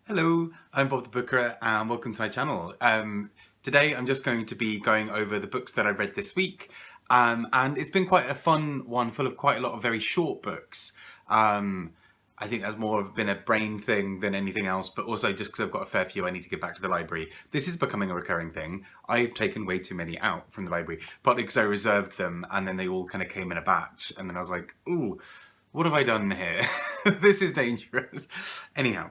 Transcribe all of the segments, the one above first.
Hello, I'm Bob the Booker and welcome to my channel. Today I'm just going to be going over the books that I've read this week, and it's been quite a fun one full of quite a lot of very short books. I think that's more of been a brain thing than anything else, but also just because I've got a fair few I need to get back to the library. This is becoming a recurring thing. I've taken way too many out from the library, partly because I reserved them and then they all kind of came in a batch, and then I was like, ooh, what have I done here? This is dangerous. Anyhow,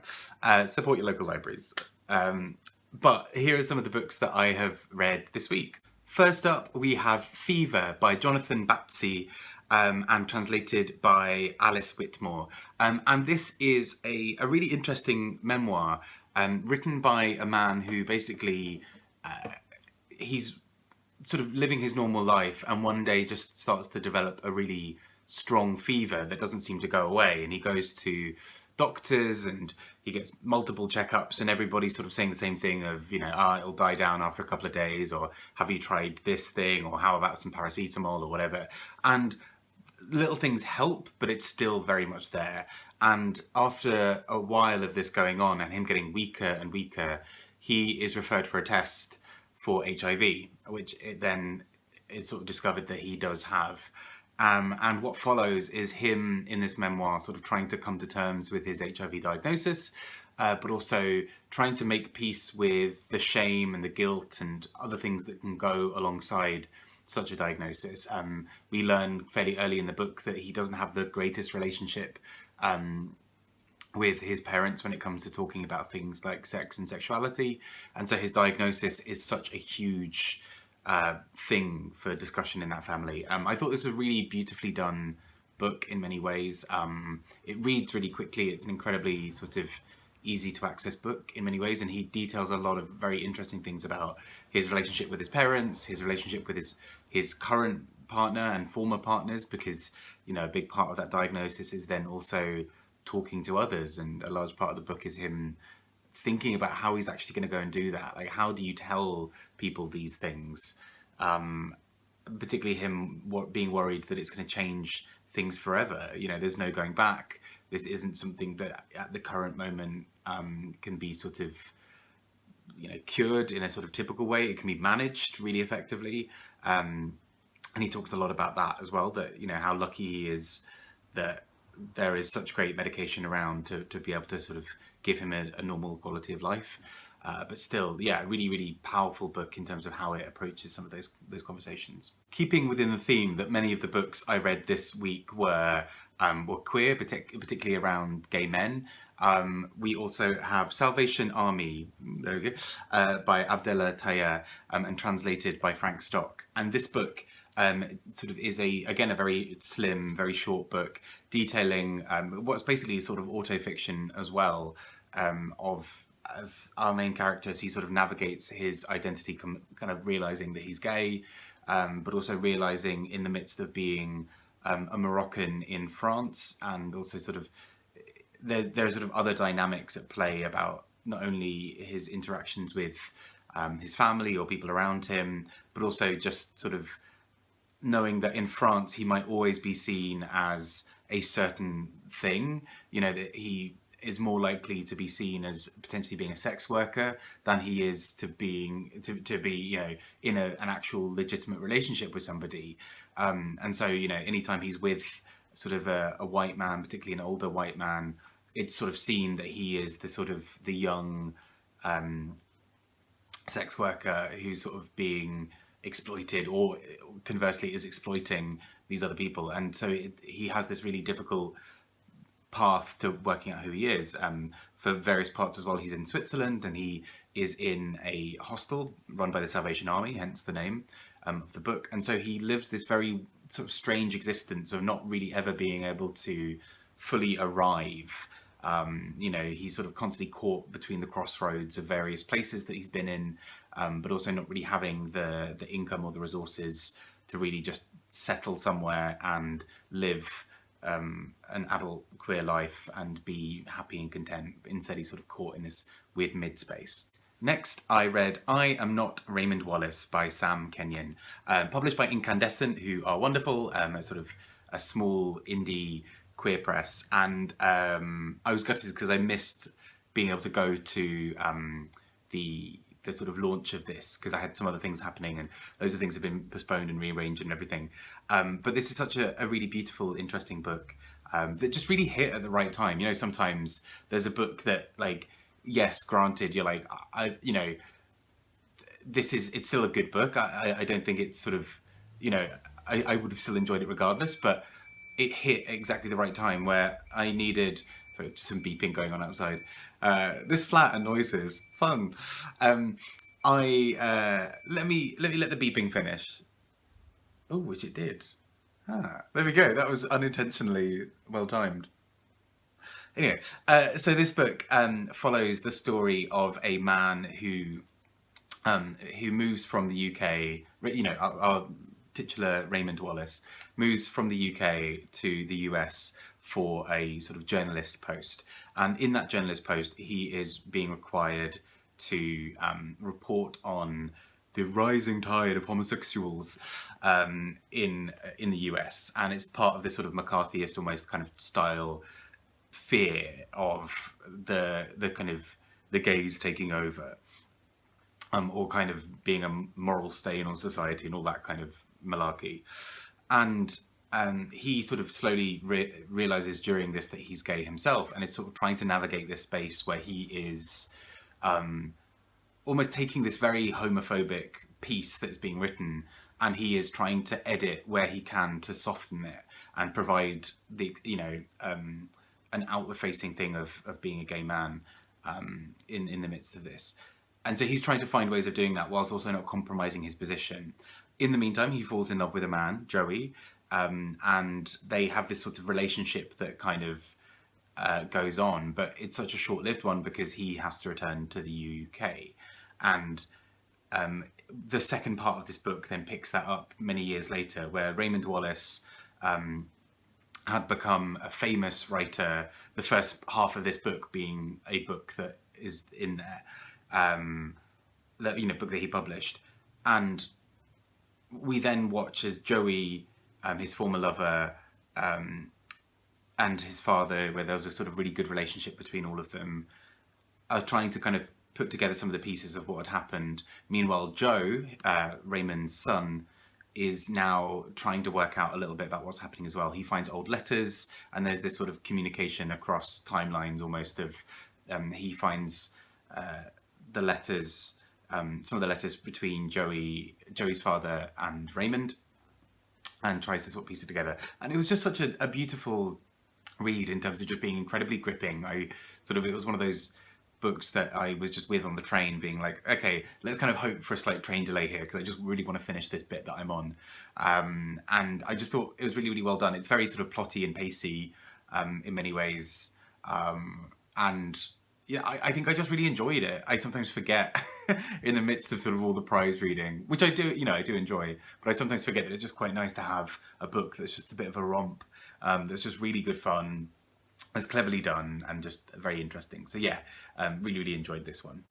support your local libraries. But here are some of the books that I have read this week. First up, we have Fever by Jonathan Bazzi, and translated by Alice Whitmore. And this is a really interesting memoir written by a man who basically, he's sort of living his normal life and one day just starts to develop a really strong fever that doesn't seem to go away, and he goes to doctors and he gets multiple checkups and everybody's sort of saying the same thing of, it'll die down after a couple of days, or have you tried this thing, or how about some paracetamol or whatever. And little things help, but it's still very much there. And after a while of this going on and him getting weaker and weaker, he is referred for a test for HIV, which it then is sort of discovered that he does have. And what follows is him in this memoir sort of trying to come to terms with his HIV diagnosis, but also trying to make peace with the shame and the guilt and other things that can go alongside such a diagnosis. We learn fairly early in the book that he doesn't have the greatest relationship with his parents when it comes to talking about things like sex and sexuality. And so his diagnosis is such a huge thing for discussion in that family. I thought this was a really beautifully done book in many ways. It reads really quickly. It's an incredibly sort of easy to access book in many ways, and he details a lot of very interesting things about his relationship with his parents, his relationship with his current partner and former partners, because a big part of that diagnosis is then also talking to others, and a large part of the book is him thinking about how he's actually going to go and do that. Like, how do you tell people these things? Particularly him being worried that it's going to change things forever. There's no going back. This isn't something that at the current moment can be sort of cured in a sort of typical way. It can be managed really effectively, and he talks a lot about that as well, that how lucky he is that there is such great medication around to be able to sort of give him a normal quality of life. But still, yeah, really, really powerful book in terms of how it approaches some of those conversations. Keeping within the theme that many of the books I read this week were queer, particularly around gay men. We also have Salvation Army, there we go, by Abdellah, Taia, and translated by Frank Stock. And this book sort of is a very slim, very short book detailing what's basically sort of autofiction as well, of our main character as he sort of navigates his identity, kind of realizing that he's gay, but also realizing in the midst of being a Moroccan in France, and also sort of there are sort of other dynamics at play about not only his interactions with his family or people around him, but also just sort of knowing that in France he might always be seen as a certain thing, that he is more likely to be seen as potentially being a sex worker than he is to be in an actual legitimate relationship with somebody. And so anytime he's with sort of a white man, particularly an older white man, it's sort of seen that he is the young sex worker who's sort of being exploited, or conversely is exploiting these other people. And so he has this really difficult path to working out who he is. For various parts as well, he's in Switzerland and he is in a hostel run by the Salvation Army, hence the name of the book. And so he lives this very sort of strange existence of not really ever being able to fully arrive. He's sort of constantly caught between the crossroads of various places that he's been in, but also not really having the income or the resources to really just settle somewhere and live an adult queer life and be happy and content. Instead, he's sort of caught in this weird mid-space. Next, I read I Am Not Raymond Wallace by Sam Kenyon, published by Incandescent, who are wonderful, a sort of a small indie queer press. And I was gutted because I missed being able to go to the sort of launch of this, because I had some other things happening and loads of things have been postponed and rearranged and everything. But this is such a really beautiful, interesting book that just really hit at the right time. You know, sometimes there's a book that, like, yes, granted, you're like, you know, it's still a good book. I don't think it's sort of, you know, I would have still enjoyed it regardless, but it hit exactly the right time where I needed. Sorry, it's just some beeping going on outside. This flat and noises, fun. Let me let the beeping finish. Oh, which it did. There we go. That was unintentionally well timed. Anyway, so this book follows the story of a man who moves from the UK. You know, our titular Raymond Wallace moves from the UK to the US for a sort of journalist post, and in that journalist post he is being required to report on the rising tide of homosexuals in the US, and it's part of this sort of McCarthyist almost kind of style fear of the kind of the gays taking over, or kind of being a moral stain on society and all that kind of malarkey. And he sort of slowly realizes during this that he's gay himself, and is sort of trying to navigate this space where he is almost taking this very homophobic piece that's being written, and he is trying to edit where he can to soften it and provide the, you know, an outward-facing thing of being a gay man in the midst of this. And so he's trying to find ways of doing that whilst also not compromising his position. In the meantime, he falls in love with a man, Joey, and they have this sort of relationship that kind of goes on, but it's such a short-lived one because he has to return to the UK. And the second part of this book then picks that up many years later, where Raymond Wallace had become a famous writer, the first half of this book being a book that is in there, book that he published. And we then watch as Joey, his former lover, and his father, where there was a sort of really good relationship between all of them, are trying to kind of put together some of the pieces of what had happened. Meanwhile, Joe, Raymond's son, is now trying to work out a little bit about what's happening as well. He finds old letters, and there's this sort of communication across timelines almost of, he finds the letters, some of the letters between Joey's father and Raymond, and tries to sort of piece it together. And it was just such a beautiful read in terms of just being incredibly gripping. It was one of those books that I was just with on the train, being like, okay, let's kind of hope for a slight train delay here because I just really want to finish this bit that I'm on. And I just thought it was really, really well done. It's very sort of plotty and pacey in many ways. And yeah, I think I just really enjoyed it. I sometimes forget in the midst of sort of all the prize reading, which I do enjoy, but I sometimes forget that it's just quite nice to have a book that's just a bit of a romp, that's just really good fun, it's cleverly done, and just very interesting. So yeah, really, really enjoyed this one.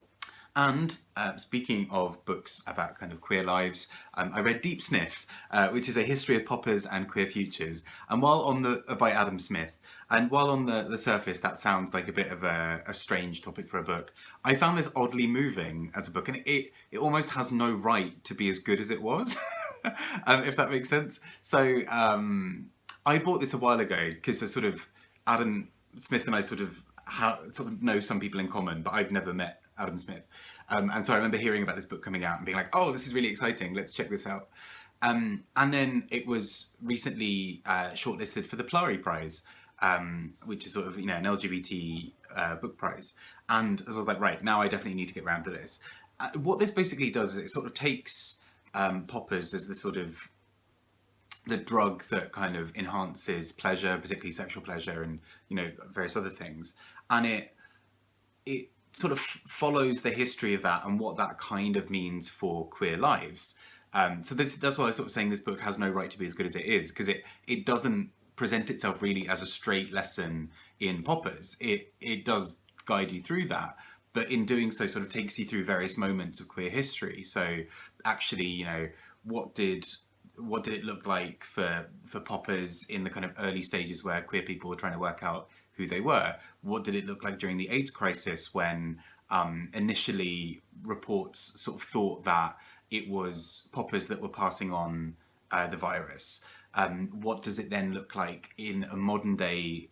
And speaking of books about kind of queer lives, I read Deep Sniff, which is a history of poppers and queer futures. And by Adam Smith, and while on the surface that sounds like a bit of a strange topic for a book, I found this oddly moving as a book, and it almost has no right to be as good as it was, if that makes sense. So I bought this a while ago because sort of Adam Smith and I sort of know some people in common, but I've never met Adam Smith. And so I remember hearing about this book coming out and being like, oh, this is really exciting, let's check this out. And then it was recently shortlisted for the Plari Prize, which is sort of, an LGBT book prize. And I was like, right, now I definitely need to get around to this. What this basically does is it sort of takes poppers as the sort of the drug that kind of enhances pleasure, particularly sexual pleasure, and various other things, and it sort of follows the history of that and what that kind of means for queer lives. So that's why I was sort of saying this book has no right to be as good as it is, because it doesn't present itself really as a straight lesson in poppers. It does guide you through that, but in doing so sort of takes you through various moments of queer history. So actually, what did it look like for poppers in the kind of early stages where queer people were trying to work out who they were. What did it look like during the AIDS crisis when initially reports sort of thought that it was poppers that were passing on the virus? What does it then look like in a modern day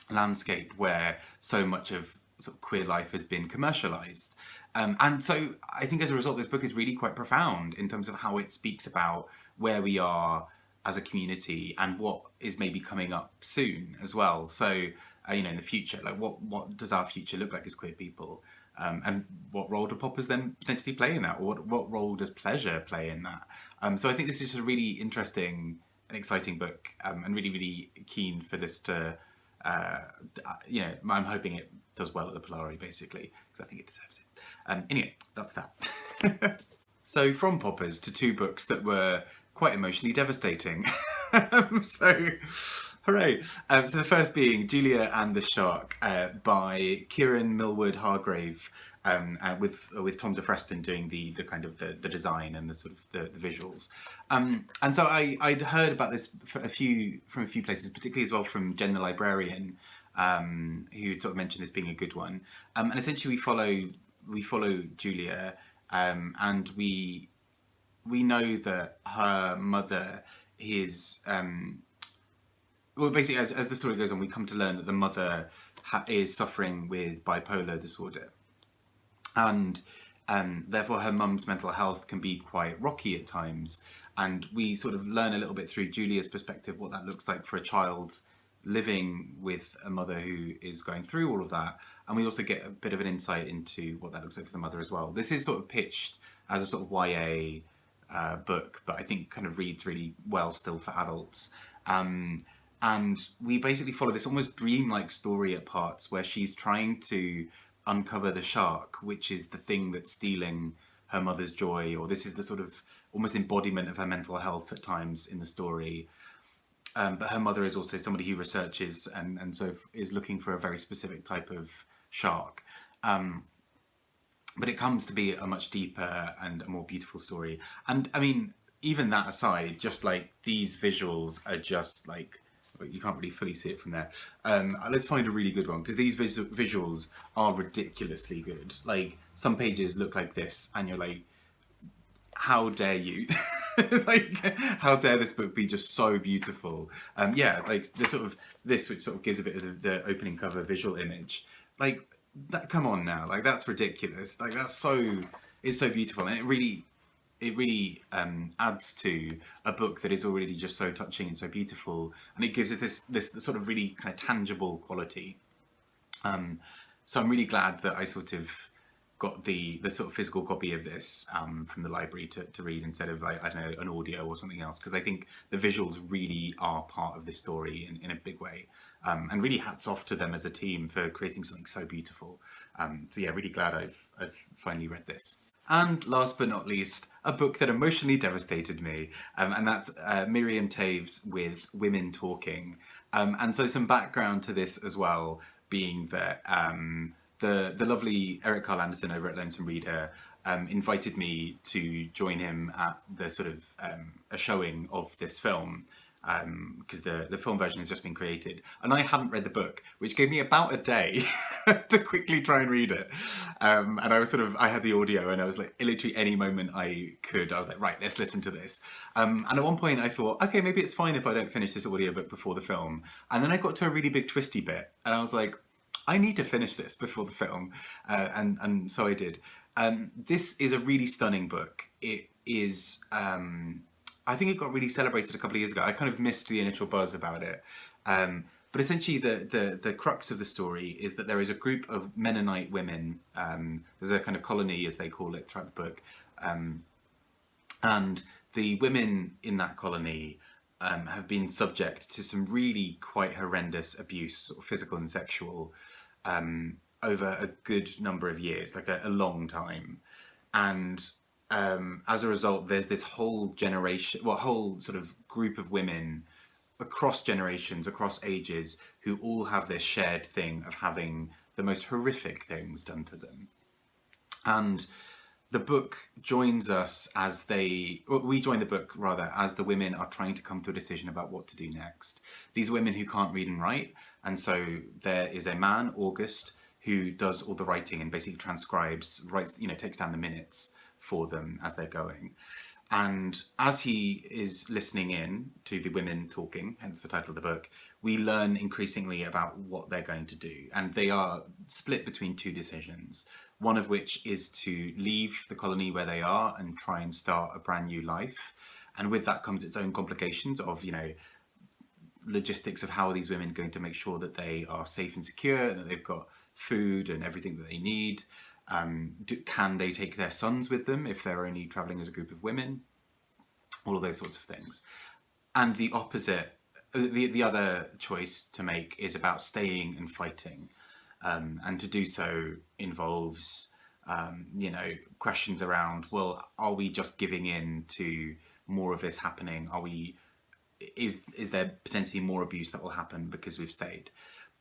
landscape where so much of sort of queer life has been commercialized? And so I think as a result, this book is really quite profound in terms of how it speaks about where we are as a community and what is maybe coming up soon as well. So, in the future, like what does our future look like as queer people? And what role do poppers then potentially play in that? Or what role does pleasure play in that? So I think this is just a really interesting and exciting book, and really, really keen for this to, I'm hoping it does well at the Polari, basically, because I think it deserves it. Anyway, that's that. So from poppers to two books that were quite emotionally devastating. So, hooray! So the first being Julia and the Shark by Kiran, Millwood, Hargrave, with Tom DeFreston doing the kind of the design and the sort of the visuals. And so I'd heard about this from a few places, particularly as well from Jen the Librarian, who sort of mentioned this being a good one. And essentially we follow Julia, and we know that her mother is well, basically as the story goes on, we come to learn that the mother is suffering with bipolar disorder, and therefore her mum's mental health can be quite rocky at times. And we sort of learn a little bit through Julia's perspective what that looks like for a child living with a mother who is going through all of that. And we also get a bit of an insight into what that looks like for the mother as well. This is sort of pitched as a sort of YA book, but I think kind of reads really well still for adults. And we basically follow this almost dreamlike story at parts where she's trying to uncover the shark, which is the thing that's stealing her mother's joy, or this is the sort of almost embodiment of her mental health at times in the story. But her mother is also somebody who researches and so is looking for a very specific type of shark. But it comes to be a much deeper and a more beautiful story. And I mean, even that aside, just like these visuals are just like, you can't really fully see it from there. Let's find a really good one, because these visuals are ridiculously good. Like, some pages look like this and you're like, how dare you? Like, how dare this book be just so beautiful? Yeah, like the sort of this, which sort of gives a bit of the opening cover visual image. Like, that, come on now, like that's ridiculous. Like it's so beautiful, and it really adds to a book that is already just so touching and so beautiful, and it gives it this sort of really kind of tangible quality. So I'm really glad that I sort of got the sort of physical copy of this from the library to read instead of, like, I don't know, an audio or something else, because I think the visuals really are part of this story in a big way. And really hats off to them as a team for creating something so beautiful. So yeah, really glad I've finally read this. And last but not least, a book that emotionally devastated me, and that's Miriam Toews with Women Talking. And so some background to this as well, being that the lovely Eric Carl Anderson over at Lonesome Reader invited me to join him at the sort of a showing of this film, because the film version has just been created, and I hadn't read the book, which gave me about a day to quickly try and read it. And I had the audio, and I was like, literally any moment I could, I was like, right, let's listen to this. And at one point I thought, okay, maybe it's fine if I don't finish this audiobook before the film. And then I got to a really big twisty bit, and I was like, I need to finish this before the film. And so I did. This is a really stunning book. It is, I think it got really celebrated a couple of years ago. I kind of missed the initial buzz about it. But essentially the crux of the story is that there is a group of Mennonite women. There's a kind of colony, as they call it, throughout the book. And the women in that colony have been subject to some really quite horrendous abuse, sort of physical and sexual, over a good number of years, like a long time. And as a result, there's this whole generation, whole sort of group of women across generations, across ages, who all have this shared thing of having the most horrific things done to them. And the book joins us we join the book rather as the women are trying to come to a decision about what to do next. These women who can't read and write, and so there is a man, August, who does all the writing and basically transcribes, writes, takes down the minutes for them as they're going. And as he is listening in to the women talking, hence the title of the book, we learn increasingly about what they're going to do. And they are split between two decisions, one of which is to leave the colony where they are and try and start a brand new life. And with that comes its own complications of, logistics of how are these women going to make sure that they are safe and secure and that they've got food and everything that they need. Can they take their sons with them if they're only traveling as a group of women? All of those sorts of things. And the opposite, the other choice to make is about staying and fighting. And to do so involves, questions around, well, are we just giving in to more of this happening? Is there potentially more abuse that will happen because we've stayed?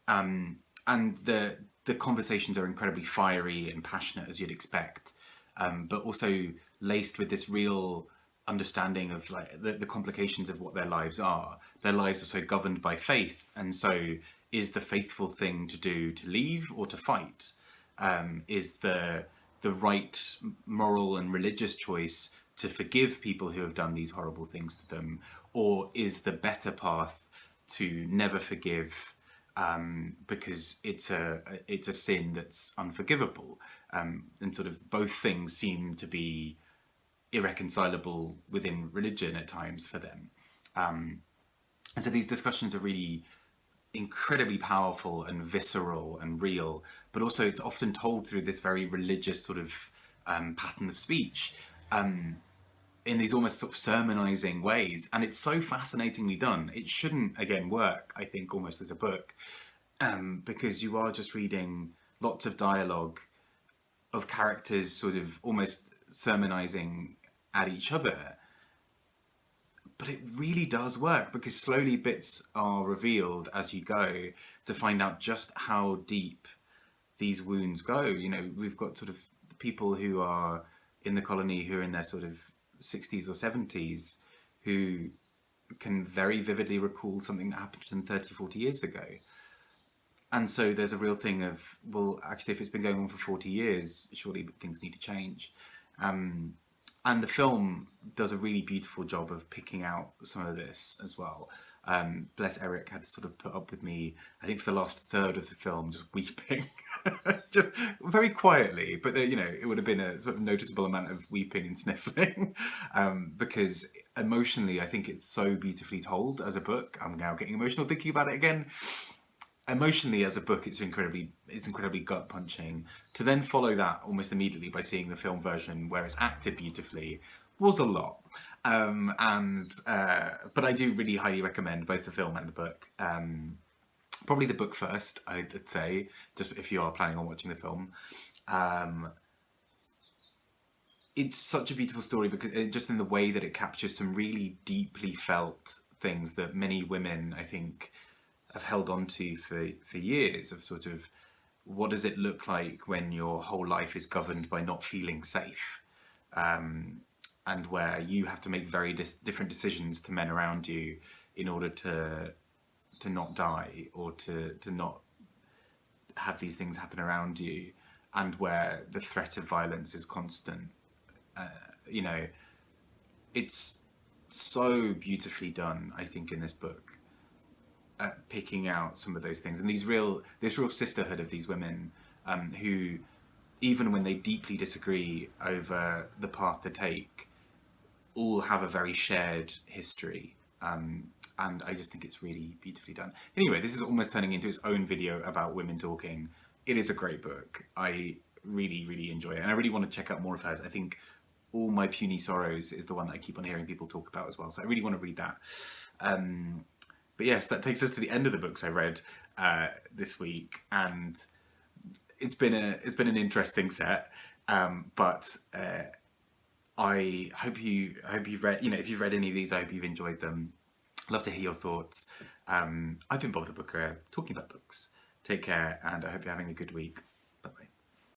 And the conversations are incredibly fiery and passionate, as you'd expect, but also laced with this real understanding of like the complications of what their lives are. Their lives are so governed by faith, and so is the faithful thing to do to leave or to fight? Is the right moral and religious choice to forgive people who have done these horrible things to them, or is the better path to never forgive? Because it's a sin that's unforgivable, and sort of both things seem to be irreconcilable within religion at times for them. And so these discussions are really incredibly powerful and visceral and real, but also it's often told through this very religious sort of pattern of speech, in these almost sort of sermonizing ways. And it's so fascinatingly done. It shouldn't, again, work, I think, almost as a book, because you are just reading lots of dialogue of characters sort of almost sermonizing at each other. But it really does work, because slowly bits are revealed as you go to find out just how deep these wounds go. We've got sort of people who are in the colony who are in their sort of 60s or 70s who can very vividly recall something that happened to them 30, 40 years ago. And so there's a real thing of, well, actually, if it's been going on for 40 years, surely things need to change. And the film does a really beautiful job of picking out some of this as well. Bless Eric had to sort of put up with me, I think, for the last third of the film, just weeping, just very quietly. But it would have been a sort of noticeable amount of weeping and sniffling, because emotionally, I think it's so beautifully told as a book. I'm now getting emotional thinking about it again. Emotionally, as a book, it's incredibly gut punching. To then follow that almost immediately by seeing the film version where it's acted beautifully was a lot. But I do really highly recommend both the film and the book. Probably the book first, I'd say, just if you are planning on watching the film. It's such a beautiful story, because just in the way that it captures some really deeply felt things that many women, I think, have held on to for years, of sort of, what does it look like when your whole life is governed by not feeling safe, and where you have to make very different decisions to men around you in order to not die, or to not have these things happen around you, and where the threat of violence is constant. It's so beautifully done, I think, in this book, at picking out some of those things, and this real sisterhood of these women, who, even when they deeply disagree over the path to take, all have a very shared history, and I just think it's really beautifully done. Anyway, this is almost turning into its own video about women talking. It is a great book. I really, really enjoy it, and I really want to check out more of hers. I think All My Puny Sorrows is the one that I keep on hearing people talk about as well, so I really want to read that. But yes, that takes us to the end of the books I read this week, and it's been an interesting set. But I hope you've read. If you've read any of these, I hope you've enjoyed them. Love to hear your thoughts. I've been Bob the Booker, talking about books. Take care, and I hope you're having a good week.